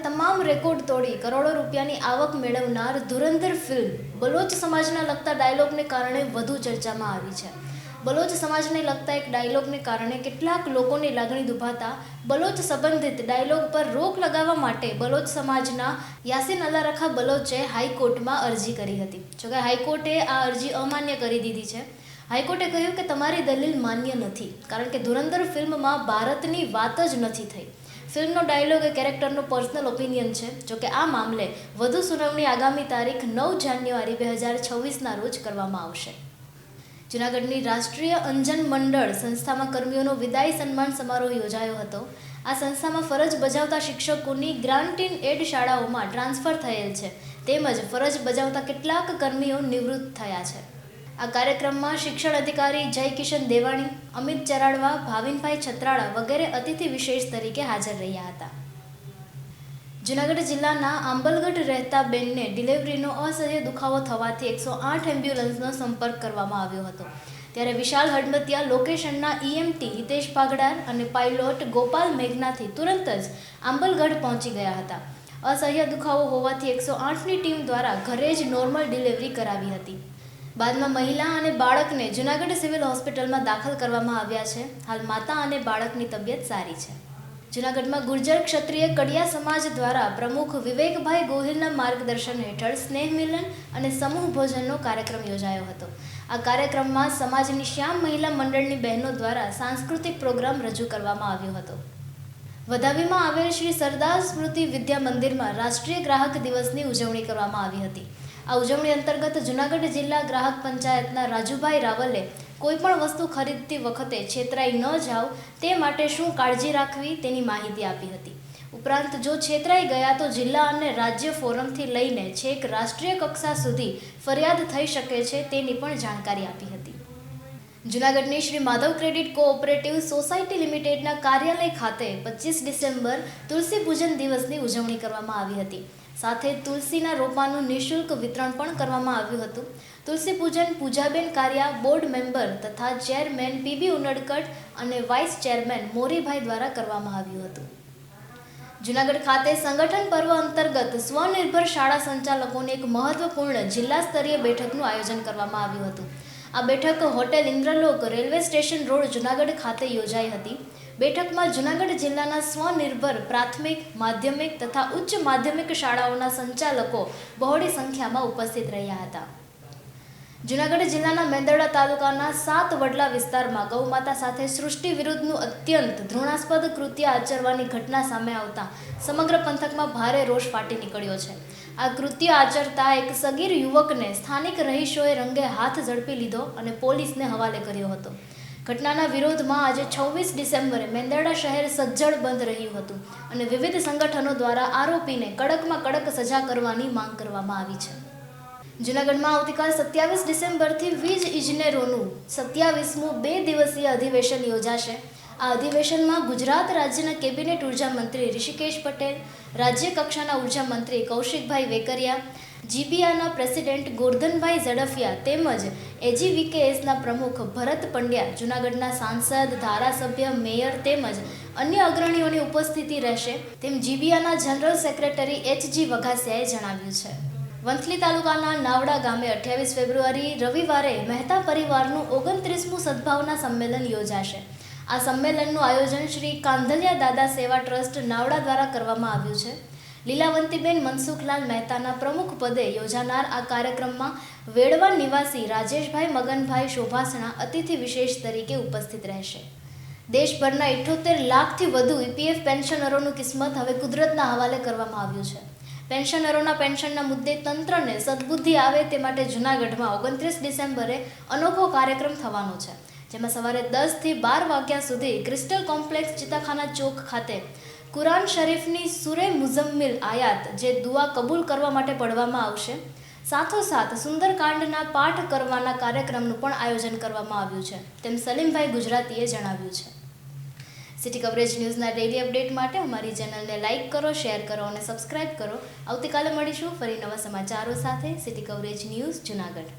તમામ રેકોર્ડ તોડી કરોડો રૂપિયાની આવક મેળવનાર ધુરંધર ફિલ્મ બલોચ સમાજના લગતા ડાયલોગને કારણે વધુ ચર્ચામાં આવી છે. બલોચ સમાજને લગતા એક ડાયલોગને કારણે કેટલાક લોકોની લાગણી દુભાતા બલોચ સંબંધિત ડાયલોગ પર રોક લગાવવા માટે બલોચ સમાજના યાસીન અલ્લા રખા બલોચે હાઈકોર્ટમાં અરજી કરી હતી. જોકે હાઈકોર્ટે આ અરજી અમાન્ય કરી દીધી છે. હાઈકોર્ટે કહ્યું કે તમારી દલીલ માન્ય નથી, કારણ કે ધુરંધર ફિલ્મમાં ભારતની વાત જ નથી થઈ. ફિલ્મનો ડાયલોગ એ કેરેક્ટરનો પર્સનલ ઓપિનિયન છે. જોકે આ મામલે વધુ સુનાવણી આગામી તારીખ 9 જાન્યુઆરી 2026ના રોજ કરવામાં આવશે. જૂનાગઢની રાષ્ટ્રીય અંજન મંડળ સંસ્થામાં કર્મીઓનો વિદાય સન્માન સમારોહ યોજાયો હતો. આ સંસ્થામાં ફરજ બજાવતા શિક્ષકોની ગ્રાન્ટ ઇન એડ શાળાઓમાં ટ્રાન્સફર થયેલ છે, તેમજ ફરજ બજાવતા કેટલાક કર્મીઓ નિવૃત્ત થયા છે. આ કાર્યક્રમમાં શિક્ષણ અધિકારી જય કિશન દેવાણી, અમિત ચરાડવા, ભાવિનભાઈ છત્રાળા વગેરે અતિથિ વિશેષ તરીકે હાજર રહ્યા હતા. જૂનાગઢ જિલ્લાના આંબલગઢ રહેતા બેનને ડિલિવરીનો અસહ્ય દુખાવો થવાથી 108 એમ્બ્યુલન્સનો સંપર્ક કરવામાં આવ્યો હતો. ત્યારે વિશાલ હડમતિયા લોકેશનના EMT હિતેશ પાગડાર અને પાયલોટ ગોપાલ મેઘનાથી તુરંત જ આંબલગઢ પહોંચી ગયા હતા. અસહ્ય દુખાવો હોવાથી 108ની ટીમ દ્વારા ઘરે જ નોર્મલ ડિલિવરી કરાવી હતી. બાદમાં મહિલા અને બાળકને જૂનાગઢ સિવિલ હોસ્પિટલમાં દાખલ કરવામાં આવ્યા છે. હાલ માતા અને બાળકની તબિયત સારી છે. જૂનાગઢમાં ગુર્જર ક્ષત્રિય કડિયા સમાજ દ્વારા પ્રમુખ વિવેકભાઈ ગોહિલના માર્ગદર્શન હેઠળ સ્નેહ મિલન અને સમૂહ ભોજનનો કાર્યક્રમ યોજાયો હતો. આ કાર્યક્રમમાં સમાજની શ્યામ મહિલા મંડળની બહેનો દ્વારા સાંસ્કૃતિક પ્રોગ્રામ રજૂ કરવામાં આવ્યો હતો. વધાવીમાં આવેલ શ્રી સરદાર સ્મૃતિ વિદ્યા મંદિરમાં રાષ્ટ્રીય ગ્રાહક દિવસની ઉજવણી કરવામાં આવી હતી. આ ઉજવણી અંતર્ગત જૂનાગઢ જિલ્લા ગ્રાહક પંચાયતના રાજુભાઈ રાવલે કોઈપણ વસ્તુ ખરીદતી વખતે છેતરાઈ ન જાવ તે માટે શું કાળજી રાખવી તેની માહિતી આપી હતી. ઉપરાંત જો છેતરાઈ ગયા તો જિલ્લા અને રાજ્ય ફોરમથી લઈને છેક રાષ્ટ્રીય કક્ષા સુધી ફરિયાદ થઈ શકે છે તેની પણ જાણકારી આપી હતી. જૂનાગઢની Shri Madhav credit cooperative society લિમિટેડના કાર્યાલય ખાતે 25 ડિસેમ્બર તુલસી પૂજન દિવસની ઉજવણી કરવામાં આવી હતી. સાથે તુલસીના રોપાનું નિઃશુલ્ક વિતરણ પણ કરવામાં આવ્યું હતું. તુલસી પૂજન પૂજાબેન કારિયા, બોર્ડ મેમ્બર તથા ચેરમેન PB ઉનડકટ અને વાઇસ ચેરમેન મોરીભાઈ દ્વારા કરવામાં આવ્યું હતું. જૂનાગઢ ખાતે સંગઠન પર્વ અંતર્ગત સ્વનિર્ભર શાળા સંચાલકોની એક મહત્વપૂર્ણ જિલ્લા સ્તરીય બેઠકનું આયોજન કરવામાં આવ્યું હતું. આ બેઠક hotel Indralok, railway station road, Junagadh ખાતે યોજાઈ હતી. બેઠકમાં જૂનાગઢ જિલ્લાના સ્વનિર્ભર પ્રાથમિક, માધ્યમિક તથા ઉચ્ચ માધ્યમિક શાળાઓના સંચાલકો બહોળી સંખ્યામાં ઉપસ્થિત રહ્યા હતા. જૂનાગઢ જિલ્લાના મેંદરડા તાલુકાના 7 વડલા વિસ્તારમાં ગૌમાતા સાથે સૃષ્ટિ વિરુદ્ધનું અત્યંત ઘૃણાસ્પદ કૃત્ય આચરવાની ઘટના સામે આવતા સમગ્ર પંથકમાં ભારે રોષ ફાટી નીકળ્યો છે. આ કૃત્ય આચરતા એક સગીર યુવકને સ્થાનિક રહીશોએ રંગે હાથ ઝડપી લીધો અને પોલીસને હવાલે કર્યો હતો. ઘટનાના વિરોધમાં આજે 26 ડિસેમ્બરે મેંદરડા શહેર સજ્જડ બંધ રહ્યું હતું અને વિવિધ સંગઠનો દ્વારા આરોપીને કડકમાં કડક સજા કરવાની માંગ કરવામાં આવી છે. જૂનાગઢમાં આવતીકાલ 27 ડિસેમ્બરથી વીજ ઇજનેરોનું 27મું 2 દિવસીય અધિવેશન યોજાશે. આ અધિવેશનમાં ગુજરાત રાજ્યના કેબિનેટ ઉર્જા મંત્રી ઋષિકેશ પટેલ, રાજ્ય કક્ષાના ઉર્જા મંત્રી કૌશિકભાઈ વેકરિયા, GBIના પ્રેસિડેન્ટ ગોરધનભાઈ ઝડફિયા તેમજ AGVKSના પ્રમુખ ભરત પંડ્યા, જૂનાગઢના સાંસદ, ધારાસભ્ય, મેયર તેમજ અન્ય અગ્રણીઓની ઉપસ્થિતિ રહેશે તેમ GBIના જનરલ સેક્રેટરી HG વઘાસિયાએ જણાવ્યું છે. વંથલી તાલુકાના નાવડા ગામે 28 ફેબ્રુઆરી રવિવારે મહેતા પરિવારનું 29મું સદભાવના સંમેલન યોજાશે. આ સંમેલનનું આયોજન શ્રી કાંધલિયા દાદા સેવા ટ્રસ્ટ નાવડા દ્વારા કરવામાં આવ્યું છે. લીલાવંતીબેન મનસુખલાલ મહેતાના પ્રમુખ પદે યોજાનાર આ કાર્યક્રમમાં વેડવા નિવાસી રાજેશભાઈ મગનભાઈ શોભાસણા અતિથિ વિશેષ તરીકે ઉપસ્થિત રહેશે. દેશભરના 78 લાખથી વધુ EPF પેન્શનરોનું કિસ્મત હવે કુદરતના હવાલે કરવામાં આવ્યું છે. પેન્શનરોના પેન્શનના મુદ્દે તંત્રને સદબુદ્ધિ આવે તે માટે જૂનાગઢમાં 29 ડિસેમ્બરે અનોખો કાર્યક્રમ થવાનો છે, જેમાં સવારે 10 થી 12 વાગ્યા સુધી ક્રિસ્ટલ કોમ્પ્લેક્સ ચિતાખાના ચોક ખાતે કુરાન શરીફની સુરે મુઝમ્મિલ આયાત જે દુઆ કબૂલ કરવા માટે પઢવામાં આવશે. સાથોસાથ સુંદરકાંડના પાઠ કરવાના કાર્યક્રમનું પણ આયોજન કરવામાં આવ્યું છે તેમ સલીમભાઈ ગુજરાતીએ જણાવ્યું છે. સિટી કવરેજ ન્યૂઝના ડેઇલી અપડેટ માટે અમારી ચેનલને લાઇક કરો, શેર કરો અને સબસ્ક્રાઇબ કરો. આવતીકાલે મળીશું ફરી નવા સમાચારો સાથે. City coverage news, Junagadh.